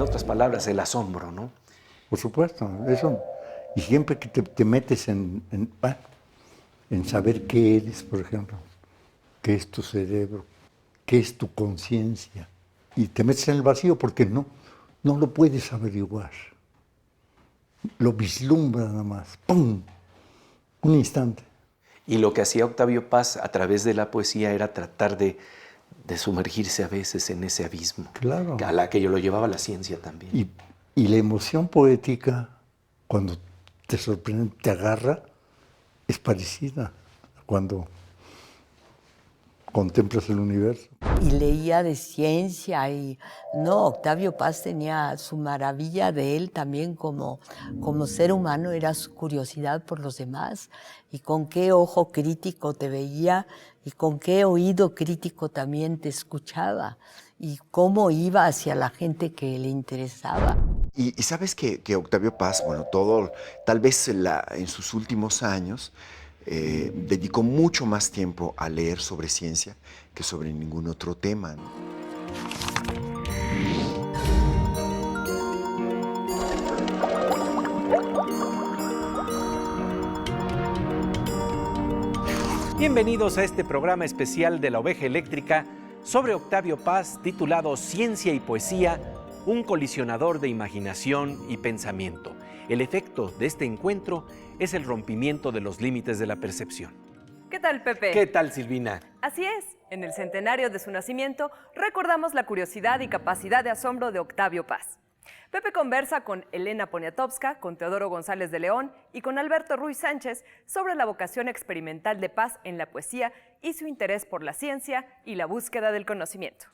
en otras palabras, el asombro, ¿no? Por supuesto, eso. Y siempre que te metes en saber qué eres, por ejemplo, qué es tu cerebro, qué es tu conciencia, y te metes en el vacío porque no lo puedes averiguar. Lo vislumbra nada más, ¡pum! Un instante. Y lo que hacía Octavio Paz a través de la poesía era tratar de sumergirse a veces en ese abismo. Claro. A la que yo lo llevaba la ciencia también. Y la emoción poética, cuando te sorprende, te agarra, es parecida a cuando contemplas el universo. Y leía de ciencia y no, Octavio Paz tenía su maravilla de él también como ser humano, era su curiosidad por los demás y con qué ojo crítico te veía y con qué oído crítico también te escuchaba y cómo iba hacia la gente que le interesaba. Y sabes que Octavio Paz, bueno, tal vez en sus últimos años, dedicó mucho más tiempo a leer sobre ciencia que sobre ningún otro tema, ¿no? Bienvenidos a este programa especial de La Oveja Eléctrica sobre Octavio Paz, titulado Ciencia y Poesía, un colisionador de imaginación y pensamiento. El efecto de este encuentro es el rompimiento de los límites de la percepción. ¿Qué tal, Pepe? ¿Qué tal, Silvina? Así es, en el centenario de su nacimiento recordamos la curiosidad y capacidad de asombro de Octavio Paz. Pepe conversa con Elena Poniatowska, con Teodoro González de León y con Alberto Ruiz Sánchez sobre la vocación experimental de Paz en la poesía y su interés por la ciencia y la búsqueda del conocimiento.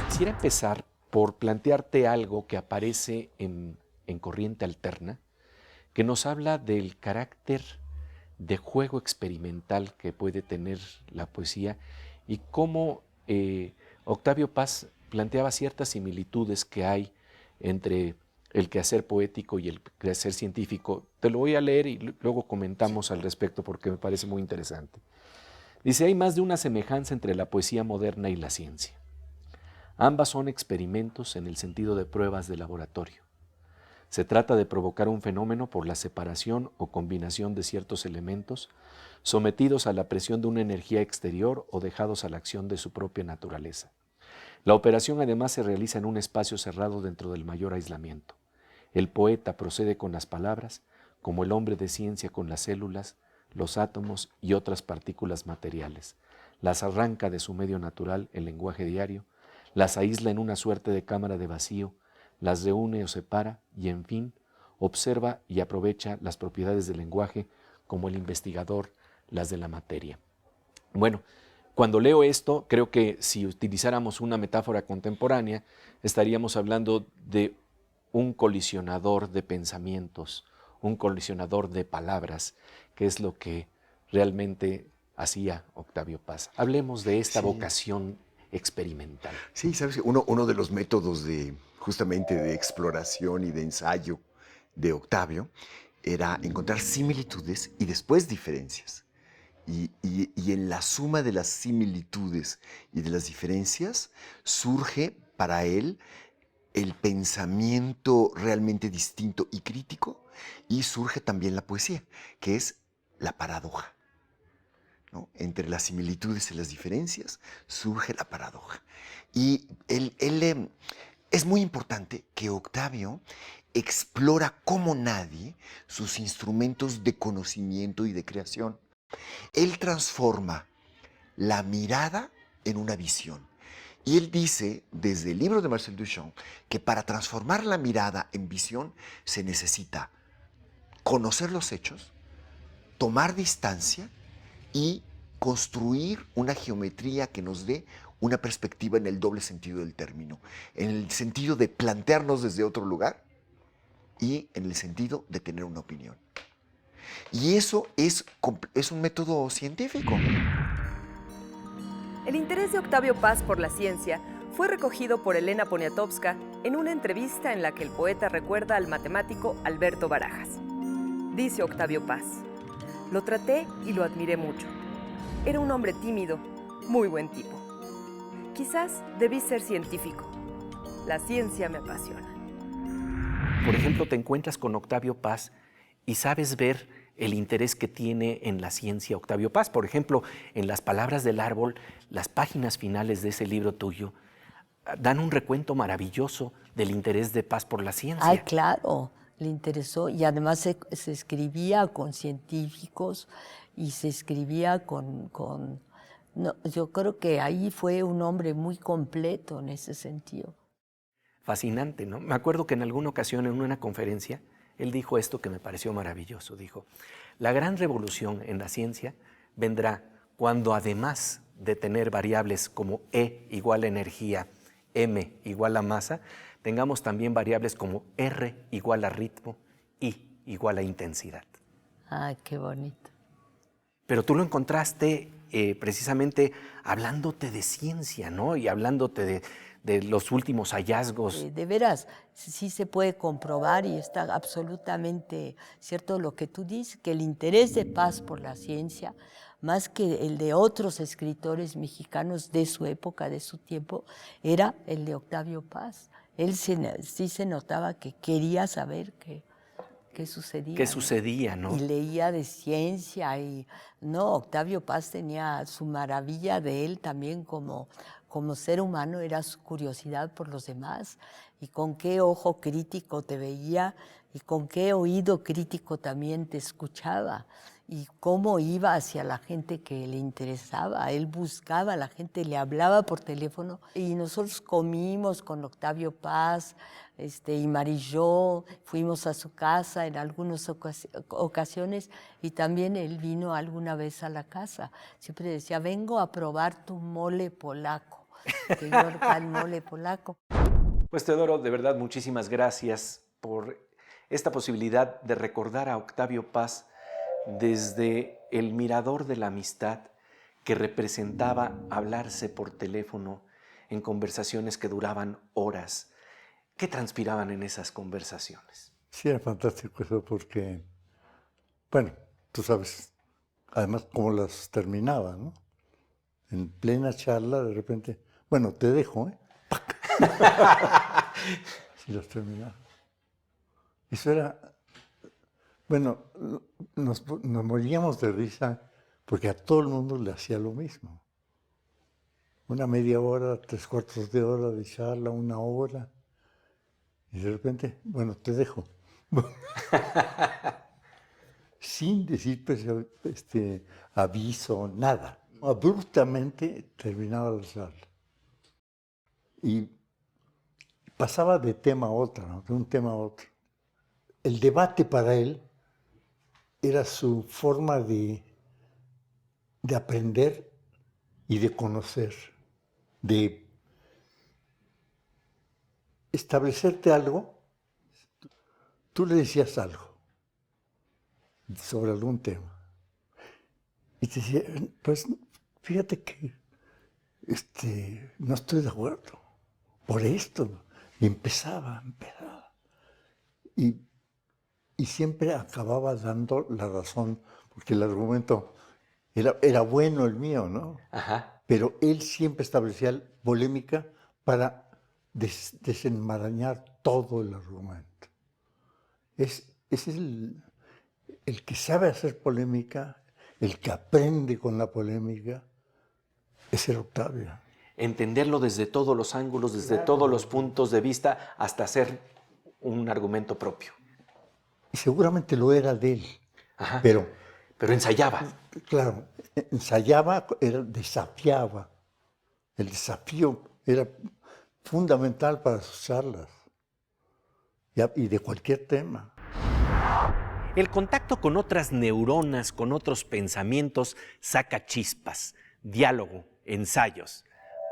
Quisiera empezar por plantearte algo que aparece en Corriente Alterna, que nos habla del carácter de juego experimental que puede tener la poesía y cómo Octavio Paz planteaba ciertas similitudes que hay entre el quehacer poético y el quehacer científico. Te lo voy a leer y luego comentamos al respecto porque me parece muy interesante. Dice, hay más de una semejanza entre la poesía moderna y la ciencia. Ambas son experimentos en el sentido de pruebas de laboratorio. Se trata de provocar un fenómeno por la separación o combinación de ciertos elementos sometidos a la presión de una energía exterior o dejados a la acción de su propia naturaleza. La operación además se realiza en un espacio cerrado dentro del mayor aislamiento. El poeta procede con las palabras, como el hombre de ciencia con las células, los átomos y otras partículas materiales. Las arranca de su medio natural, el lenguaje diario, las aísla en una suerte de cámara de vacío, las reúne o separa y, en fin, observa y aprovecha las propiedades del lenguaje como el investigador las de la materia. Bueno, cuando leo esto, creo que si utilizáramos una metáfora contemporánea, estaríamos hablando de un colisionador de pensamientos, un colisionador de palabras, que es lo que realmente hacía Octavio Paz. Hablemos de esta vocación experimental. Sí, sabes que uno de los métodos justamente de exploración y de ensayo de Octavio era encontrar similitudes y después diferencias. Y en la suma de las similitudes y de las diferencias surge para él el pensamiento realmente distinto y crítico, y surge también la poesía, que es la paradoja, ¿no? Entre las similitudes y las diferencias surge la paradoja. Y es muy importante que Octavio explora como nadie sus instrumentos de conocimiento y de creación. Él transforma la mirada en una visión. Y él dice, desde el libro de Marcel Duchamp, que para transformar la mirada en visión se necesita conocer los hechos, tomar distancia y construir una geometría que nos dé una perspectiva en el doble sentido del término, en el sentido de plantearnos desde otro lugar y en el sentido de tener una opinión. Y eso es un método científico. El interés de Octavio Paz por la ciencia fue recogido por Elena Poniatowska en una entrevista en la que el poeta recuerda al matemático Alberto Barajas. Dice Octavio Paz, lo traté y lo admiré mucho. Era un hombre tímido, muy buen tipo. Quizás debí ser científico. La ciencia me apasiona. Por ejemplo, te encuentras con Octavio Paz y sabes ver el interés que tiene en la ciencia Octavio Paz. Por ejemplo, en Las palabras del árbol, las páginas finales de ese libro tuyo dan un recuento maravilloso del interés de Paz por la ciencia. Ay, claro, le interesó y además se escribía con científicos y se escribía no, yo creo que ahí fue un hombre muy completo en ese sentido. Fascinante, ¿no? Me acuerdo que en alguna ocasión en una conferencia él dijo esto que me pareció maravilloso. Dijo, la gran revolución en la ciencia vendrá cuando además de tener variables como E igual a energía, M igual a masa, tengamos también variables como R igual a ritmo, I igual a intensidad. Ay, qué bonito. Pero tú lo encontraste precisamente hablándote de ciencia, ¿no? Y hablándote de los últimos hallazgos. De veras, sí se puede comprobar y está absolutamente cierto lo que tú dices, que el interés de Paz por la ciencia, más que el de otros escritores mexicanos de su época, de su tiempo, era el de Octavio Paz. Él sí se notaba que quería saber qué sucedía. ¿Qué sucedía, no? Y leía de ciencia y, no, Octavio Paz tenía su maravilla de él también como ser humano, era su curiosidad por los demás y con qué ojo crítico te veía y con qué oído crítico también te escuchaba y cómo iba hacia la gente que le interesaba. Él buscaba a la gente, le hablaba por teléfono y nosotros comimos con Octavio Paz y Marilló, fuimos a su casa en algunas ocasiones y también él vino alguna vez a la casa. Siempre decía, vengo a probar tu mole polaco, que yo el mole polaco. Pues Teodoro, de verdad muchísimas gracias por esta posibilidad de recordar a Octavio Paz desde el mirador de la amistad que representaba hablarse por teléfono en conversaciones que duraban horas. ¿Qué transpiraban en esas conversaciones? Sí, era fantástico eso porque, bueno, tú sabes, además cómo las terminaba, ¿no? En plena charla, de repente, bueno, te dejo, ¿eh? Sí, las terminaba. Eso era, bueno, nos moríamos de risa porque a todo el mundo le hacía lo mismo. Una media hora, 3/4 de hora de charla, 1 hora. Y de repente, bueno, te dejo. Sin decir pues, aviso, nada. Abruptamente terminaba la charla. Y pasaba de tema a otro, ¿no? De un tema a otro. El debate para él era su forma de aprender y de conocer, de establecerte algo. Tú le decías algo sobre algún tema y te decía, pues fíjate que no estoy de acuerdo por esto. Y empezaba. Y siempre acababa dando la razón, porque el argumento era bueno el mío, ¿no? Ajá. Pero él siempre establecía polémica para desenmarañar todo el argumento. Es el que sabe hacer polémica, el que aprende con la polémica, es el Octavio. Entenderlo desde todos los ángulos, desde todos los puntos de vista, hasta hacer un argumento propio. Y seguramente lo era de él. Ajá. Pero ensayaba. Claro, ensayaba, desafiaba. El desafío era fundamental para sus charlas. Y de cualquier tema. El contacto con otras neuronas, con otros pensamientos, saca chispas, diálogo, ensayos.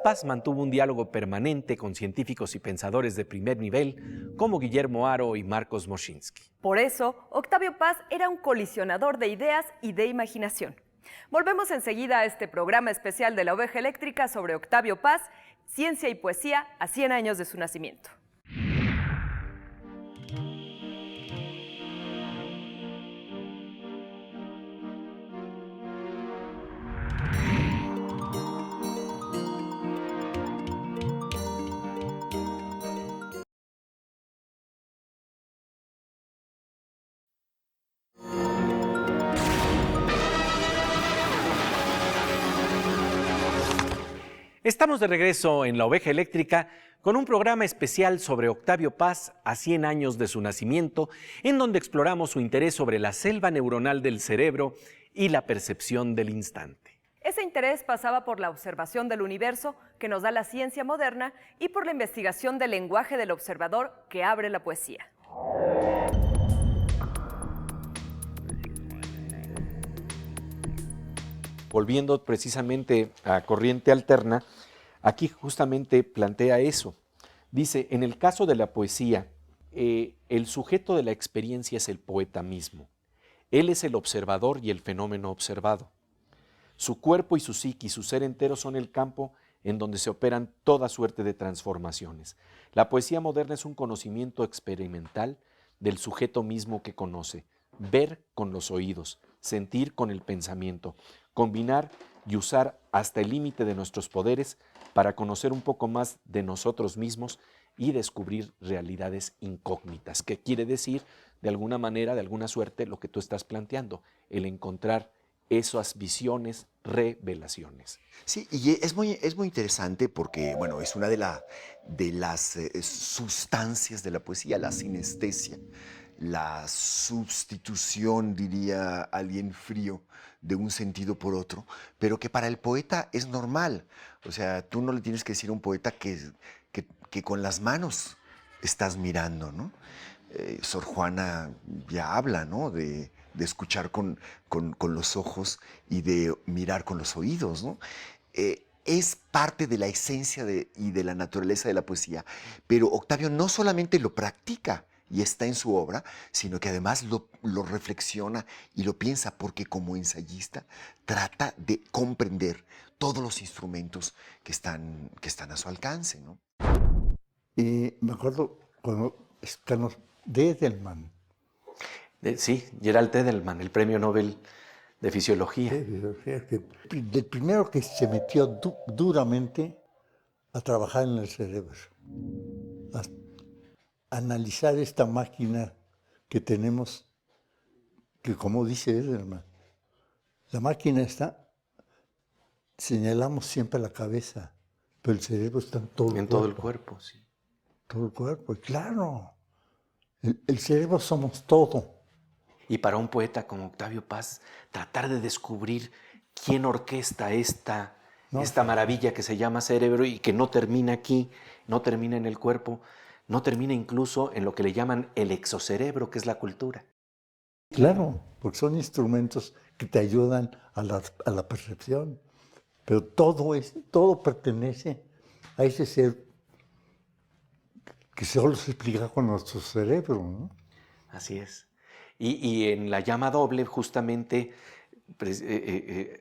Paz mantuvo un diálogo permanente con científicos y pensadores de primer nivel como Guillermo Haro y Marcos Moschinsky. Por eso, Octavio Paz era un colisionador de ideas y de imaginación. Volvemos enseguida a este programa especial de la Oveja Eléctrica sobre Octavio Paz, ciencia y poesía a 100 años de su nacimiento. Estamos de regreso en La Oveja Eléctrica con un programa especial sobre Octavio Paz a 100 años de su nacimiento, en donde exploramos su interés sobre la selva neuronal del cerebro y la percepción del instante. Ese interés pasaba por la observación del universo que nos da la ciencia moderna y por la investigación del lenguaje del observador que abre la poesía. Volviendo precisamente a Corriente Alterna, aquí justamente plantea eso. Dice, en el caso de la poesía, el sujeto de la experiencia es el poeta mismo. Él es el observador y el fenómeno observado. Su cuerpo y su psique y su ser entero son el campo en donde se operan toda suerte de transformaciones. La poesía moderna es un conocimiento experimental del sujeto mismo que conoce, ver con los oídos, sentir con el pensamiento, combinar y usar hasta el límite de nuestros poderes para conocer un poco más de nosotros mismos y descubrir realidades incógnitas, que quiere decir, de alguna manera, de alguna suerte, lo que tú estás planteando, el encontrar esas visiones, revelaciones. Sí, y es muy interesante porque, bueno, es una de las sustancias de la poesía, la sinestesia, la sustitución, diría alguien frío, de un sentido por otro, pero que para el poeta es normal. O sea, tú no le tienes que decir a un poeta que con las manos estás mirando, ¿no? Sor Juana ya habla, ¿no? De escuchar con los ojos y de mirar con los oídos, ¿no? Es parte de la esencia y de la naturaleza de la poesía, pero Octavio no solamente lo practica y está en su obra, sino que además lo reflexiona y lo piensa, porque como ensayista trata de comprender todos los instrumentos que están a su alcance, ¿no? Y me acuerdo cuando estamos Edelman. Sí, Gerald Edelman, el premio Nobel de Fisiología. El primero que se metió duramente a trabajar en el cerebro, a analizar esta máquina que tenemos, que como dice Edelman, la máquina está, señalamos siempre la cabeza, pero el cerebro está en todo el cuerpo. Todo el cuerpo, sí. Todo el cuerpo, y claro, el cerebro somos todo. Y para un poeta como Octavio Paz, tratar de descubrir quién orquesta esta maravilla que se llama cerebro y que no termina aquí, no termina en el cuerpo, no termina incluso en lo que le llaman el exocerebro, que es la cultura. Claro, porque son instrumentos que te ayudan a la percepción, pero todo pertenece a ese ser que solo se explica con nuestro cerebro, ¿no? Así es. Y en La llama doble justamente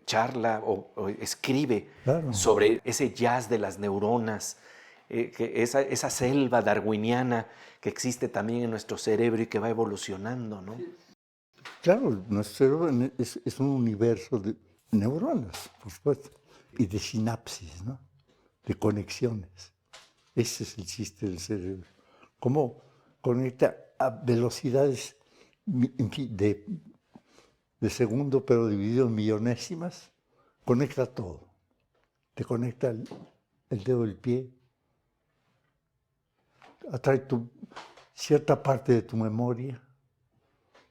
charla o escribe sobre ese jazz de las neuronas, esa selva darwiniana que existe también en nuestro cerebro y que va evolucionando, ¿no? Claro, nuestro cerebro es un universo de neuronas, por supuesto, y de sinapsis, ¿no? De conexiones. Ese es el chiste del cerebro. Cómo conecta a velocidades de segundo, pero dividido en millonésimas, conecta todo. Te conecta el dedo del pie, atrae cierta parte de tu memoria,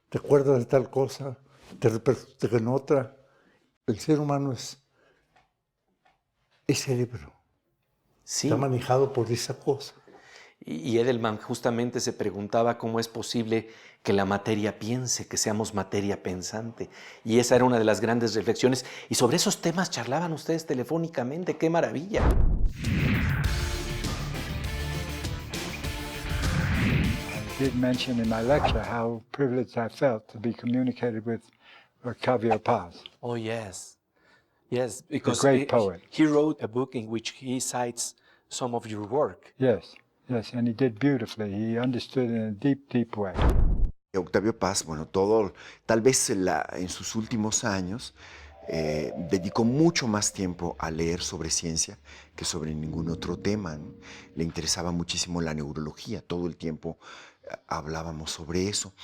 te acuerdas de tal cosa, te repercute en otra. El ser humano es cerebro. Sí. Está manejado por esa cosa. Y Edelman justamente se preguntaba cómo es posible que la materia piense, que seamos materia pensante. Y esa era una de las grandes reflexiones. Y sobre esos temas charlaban ustedes telefónicamente. ¡Qué maravilla! I did mention in my lecture how privileged I felt to be communicated with Octavio Paz. Oh, yes. Yes, because a great poet. He wrote a book in which he cites some of your work. Yes, and he did beautifully. He understood in a deep, deep way. Octavio Paz, bueno, tal vez en sus últimos años, dedicó mucho más tiempo a leer sobre ciencia que sobre ningún otro tema, ¿no? Le interesaba muchísimo la neurología, todo el tiempo hablábamos sobre eso.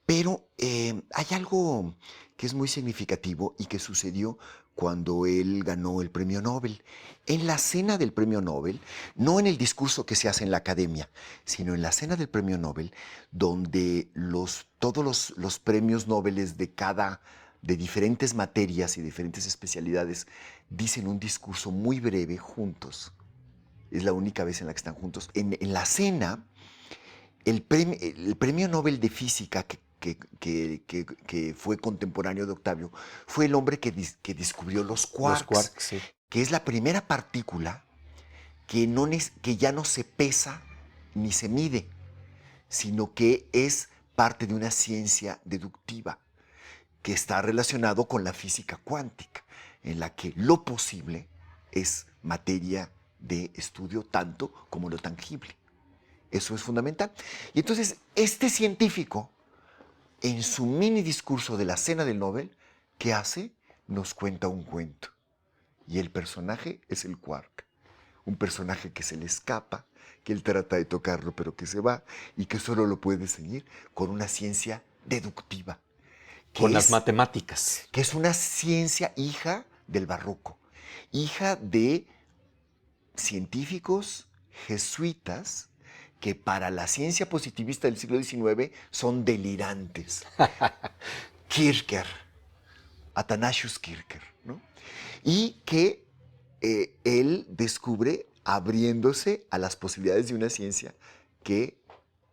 Pero hay algo que es muy significativo y que sucedió cuando él ganó el premio Nobel. En la cena del premio Nobel, no en el discurso que se hace en la academia, sino en la cena del premio Nobel, donde todos los premios Nobel de diferentes materias y diferentes especialidades dicen un discurso muy breve juntos. Es la única vez en la que están juntos. En la cena, el premio Nobel de Física que fue contemporáneo de Octavio, fue el hombre que descubrió los quarks, Sí. que es la primera partícula que ya no se pesa ni se mide, sino que es parte de una ciencia deductiva que está relacionado con la física cuántica, en la que lo posible es materia de estudio tanto como lo tangible. Eso es fundamental. Y entonces, este científico, en su mini discurso de la cena del Nobel, ¿qué hace? Nos cuenta un cuento. Y el personaje es el quark. Un personaje que se le escapa, que él trata de tocarlo, pero que se va, y que solo lo puede seguir con una ciencia deductiva. Con las matemáticas. Que es una ciencia hija del barroco, hija de científicos jesuitas que para la ciencia positivista del siglo XIX son delirantes. Kircher, Athanasius Kircher, ¿no? Y que él descubre abriéndose a las posibilidades de una ciencia que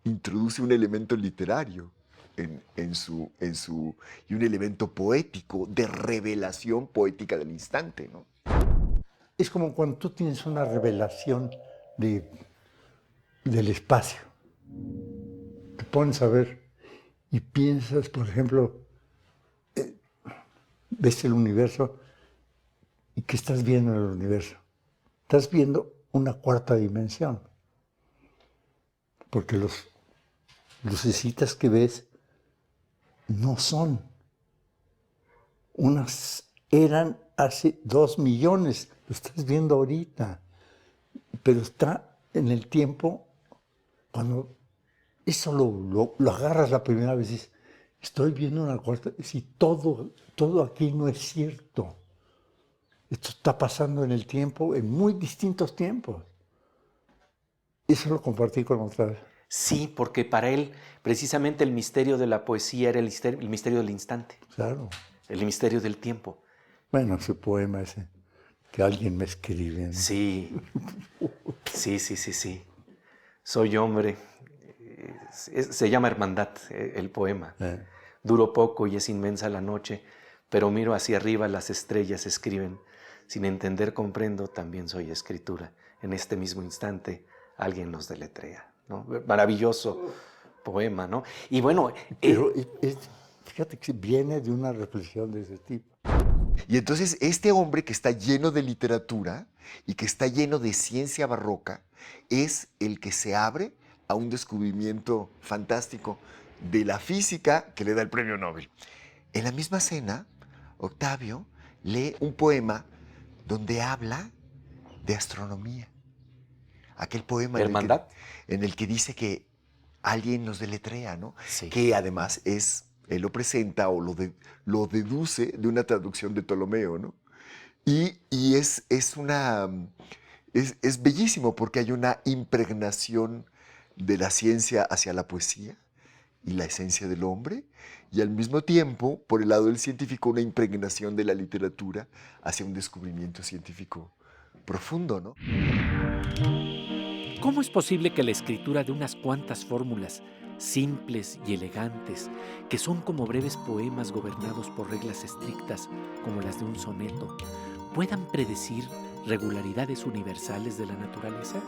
introduce un elemento literario y un elemento poético, de revelación poética del instante, ¿no? Es como cuando tú tienes una revelación del espacio. Te pones a ver y piensas, por ejemplo, ves el universo y ¿qué estás viendo en el universo? Estás viendo una cuarta dimensión. Porque los lucecitas que ves no son. Unas eran hace 2 millones, lo estás viendo ahorita. Pero está en el tiempo, cuando eso lo agarras la primera vez y dices, estoy viendo una cuarta, si todo aquí no es cierto. Esto está pasando en el tiempo, en muy distintos tiempos. Eso lo compartí con Octavio. Sí, porque para él precisamente el misterio de la poesía era el misterio del instante. Claro. El misterio del tiempo. Bueno, ese poema ese que alguien me escribe, ¿no? Sí. Sí. Soy hombre. Se llama Hermandad, el poema. Duro poco y es inmensa la noche, pero miro hacia arriba, las estrellas escriben. Sin entender comprendo, también soy escritura. En este mismo instante alguien nos deletrea, ¿no? Maravilloso poema, ¿no? Y bueno... Pero fíjate que viene de una reflexión de ese tipo. Y entonces este hombre que está lleno de literatura y que está lleno de ciencia barroca es el que se abre a un descubrimiento fantástico de la física que le da el premio Nobel. En la misma cena, Octavio lee un poema donde habla de astronomía. Aquel poema ¿Hermandad? en el que dice que alguien nos deletrea, ¿no? Sí. Que además él lo presenta o lo deduce de una traducción de Ptolomeo, ¿no? Y es bellísimo porque hay una impregnación de la ciencia hacia la poesía y la esencia del hombre, y al mismo tiempo, por el lado del científico, una impregnación de la literatura hacia un descubrimiento científico profundo, ¿no? ¿Cómo es posible que la escritura de unas cuantas fórmulas simples y elegantes, que son como breves poemas gobernados por reglas estrictas como las de un soneto, puedan predecir regularidades universales de la naturaleza?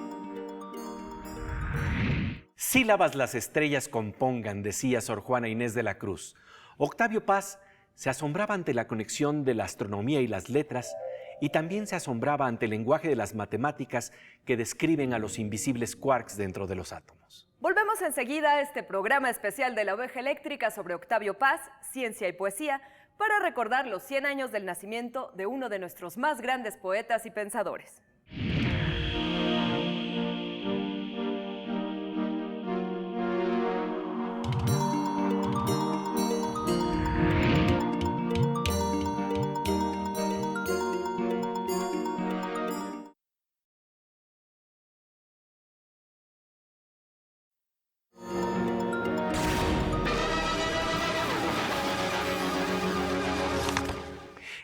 Sílabas las estrellas compongan, decía Sor Juana Inés de la Cruz. Octavio Paz se asombraba ante la conexión de la astronomía y las letras y también se asombraba ante el lenguaje de las matemáticas que describen a los invisibles quarks dentro de los átomos. Volvemos enseguida a este programa especial de la Oveja Eléctrica sobre Octavio Paz, ciencia y poesía, para recordar los 100 años del nacimiento de uno de nuestros más grandes poetas y pensadores.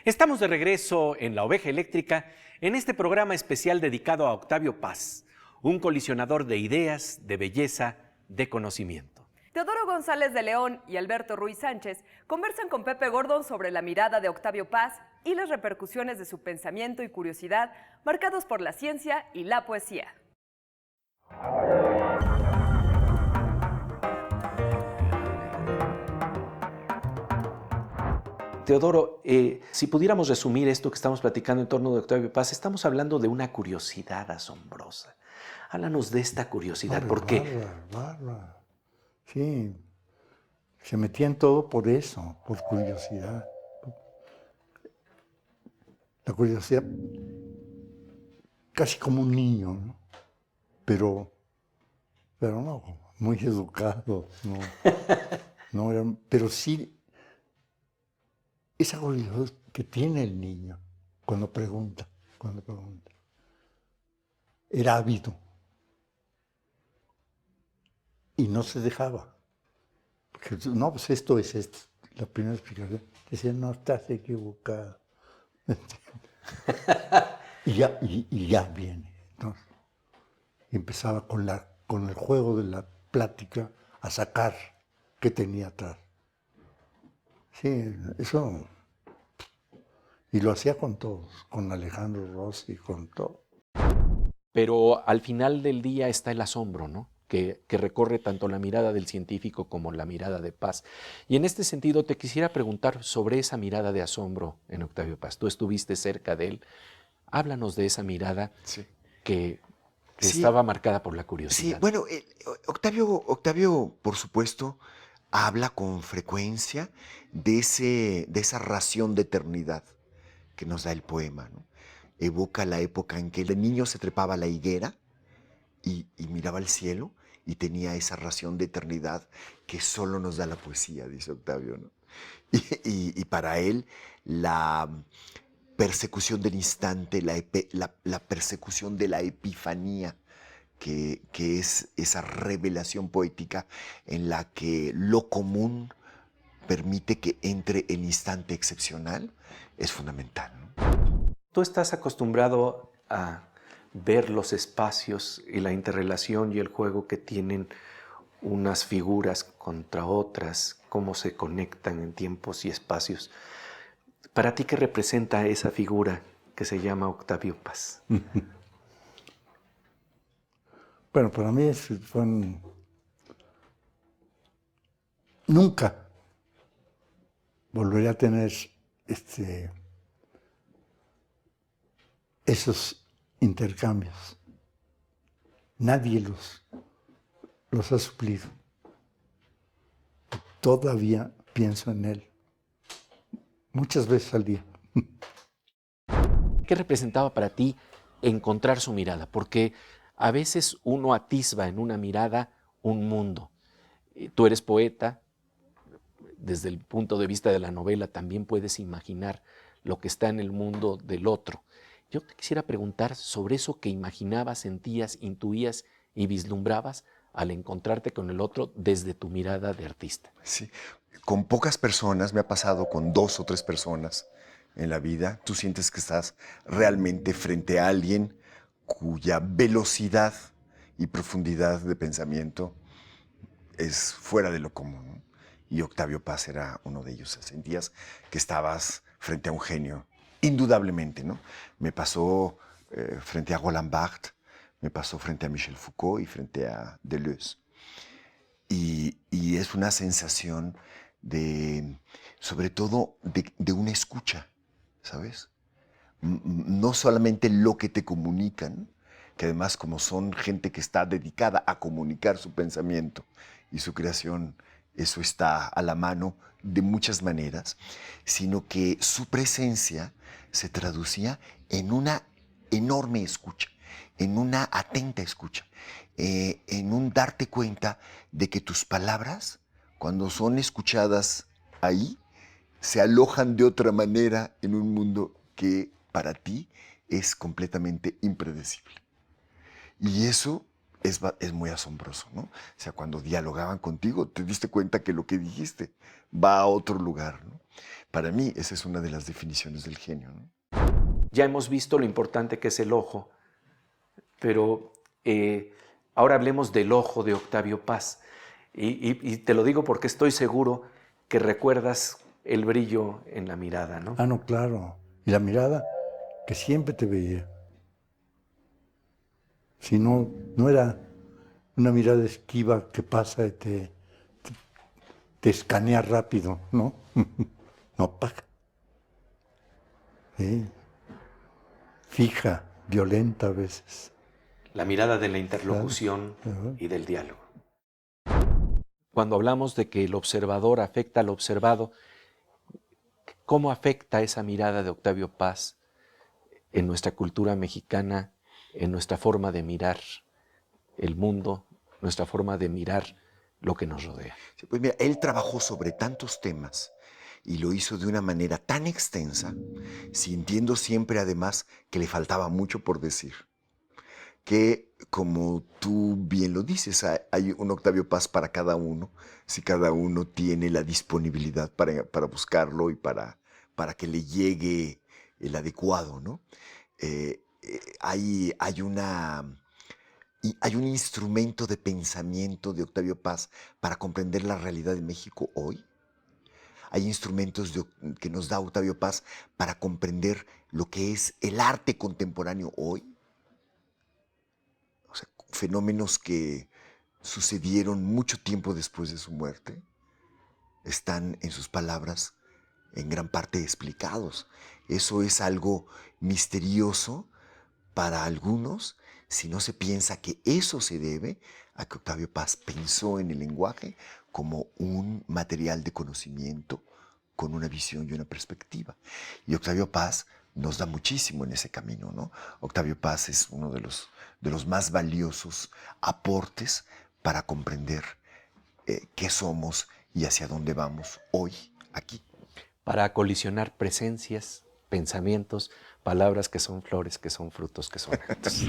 Estamos de regreso en La Oveja Eléctrica en este programa especial dedicado a Octavio Paz, un colisionador de ideas, de belleza, de conocimiento. Teodoro González de León y Alberto Ruiz Sánchez conversan con Pepe Gordon sobre la mirada de Octavio Paz y las repercusiones de su pensamiento y curiosidad marcados por la ciencia y la poesía. Teodoro, si pudiéramos resumir esto que estamos platicando en torno de Octavio Paz, estamos hablando de una curiosidad asombrosa. Háblanos de esta curiosidad, ¿por qué? Bárbara. Sí, se metía en todo por eso, por curiosidad. La curiosidad, casi como un niño, ¿no? Pero no, muy educado, no, no era, pero sí, esa curiosidad que tiene el niño cuando pregunta, era ávido. Y no se dejaba. Porque, no, pues esto es esto. La primera explicación. Decía, no, estás equivocado. y ya viene. Entonces, y empezaba con el juego de la plática a sacar qué tenía atrás. Sí, eso. Y lo hacía con todos, con Alejandro Rossi, con todo. Pero al final del día está el asombro, ¿no? Que recorre tanto la mirada del científico como la mirada de Paz. Y en este sentido te quisiera preguntar sobre esa mirada de asombro en Octavio Paz. Tú estuviste cerca de él. Háblanos de esa mirada que estaba marcada por la curiosidad. Sí, bueno, Octavio, por supuesto, habla con frecuencia de esa ración de eternidad que nos da el poema, ¿no? Evoca la época en que el niño se trepaba a la higuera y miraba al cielo y tenía esa ración de eternidad que solo nos da la poesía, dice Octavio, ¿no? Y para él la persecución del instante, la persecución de la epifanía, que es esa revelación poética en la que lo común permite que entre el instante excepcional, es fundamental, ¿no? Tú estás acostumbrado a ver los espacios y la interrelación y el juego que tienen unas figuras contra otras, cómo se conectan en tiempos y espacios. ¿Para ti qué representa esa figura que se llama Octavio Paz? Bueno, para mí nunca volveré a tener esos intercambios. Nadie los ha suplido. Todavía pienso en él. Muchas veces al día. ¿Qué representaba para ti encontrar su mirada? Porque a veces uno atisba en una mirada un mundo. Tú eres poeta, desde el punto de vista de la novela también puedes imaginar lo que está en el mundo del otro. Yo te quisiera preguntar sobre eso que imaginabas, sentías, intuías y vislumbrabas al encontrarte con el otro desde tu mirada de artista. Sí, con pocas personas, me ha pasado con 2 o 3 personas en la vida, tú sientes que estás realmente frente a alguien cuya velocidad y profundidad de pensamiento es fuera de lo común, ¿no? Y Octavio Paz era uno de ellos. Sentías que estabas frente a un genio, indudablemente, ¿no? Me pasó frente a Roland Barthes, me pasó frente a Michel Foucault y frente a Deleuze. Y es una sensación sobre todo, de una escucha, ¿sabes? No solamente lo que te comunican, que además como son gente que está dedicada a comunicar su pensamiento y su creación, eso está a la mano de muchas maneras, sino que su presencia se traducía en una enorme escucha, en una atenta escucha, en un darte cuenta de que tus palabras, cuando son escuchadas ahí, se alojan de otra manera en un mundo que para ti es completamente impredecible. Y eso es muy asombroso, ¿no? O sea, cuando dialogaban contigo, te diste cuenta que lo que dijiste va a otro lugar, ¿no? Para mí, esa es una de las definiciones del genio, ¿no? Ya hemos visto lo importante que es el ojo, pero ahora hablemos del ojo de Octavio Paz. Y te lo digo porque estoy seguro que recuerdas el brillo en la mirada, ¿no? Ah, no, claro. Y la mirada que siempre te veía. Si no, no era una mirada esquiva que pasa y te escanea rápido, ¿no? No, paja. Sí. Fija, violenta a veces. La mirada de la interlocución Ajá. y del diálogo. Cuando hablamos de que el observador afecta al observado, ¿cómo afecta esa mirada de Octavio Paz en nuestra cultura mexicana, en nuestra forma de mirar el mundo, nuestra forma de mirar lo que nos rodea? Sí, pues mira, él trabajó sobre tantos temas y lo hizo de una manera tan extensa, sintiendo siempre además que le faltaba mucho por decir. Que, como tú bien lo dices, hay un Octavio Paz para cada uno, si cada uno tiene la disponibilidad para buscarlo y para que le llegue el adecuado, ¿no? Hay un instrumento de pensamiento de Octavio Paz para comprender la realidad de México hoy. Hay instrumentos que nos da Octavio Paz para comprender lo que es el arte contemporáneo hoy. O sea, fenómenos que sucedieron mucho tiempo después de su muerte están en sus palabras en gran parte explicados. Eso es algo misterioso para algunos si no se piensa que eso se debe a que Octavio Paz pensó en el lenguaje como un material de conocimiento con una visión y una perspectiva. Y Octavio Paz nos da muchísimo en ese camino, ¿no? Octavio Paz es uno de los más valiosos aportes para comprender qué somos y hacia dónde vamos hoy, aquí. Para colisionar presencias, pensamientos, palabras que son flores, que son frutos, que son actos.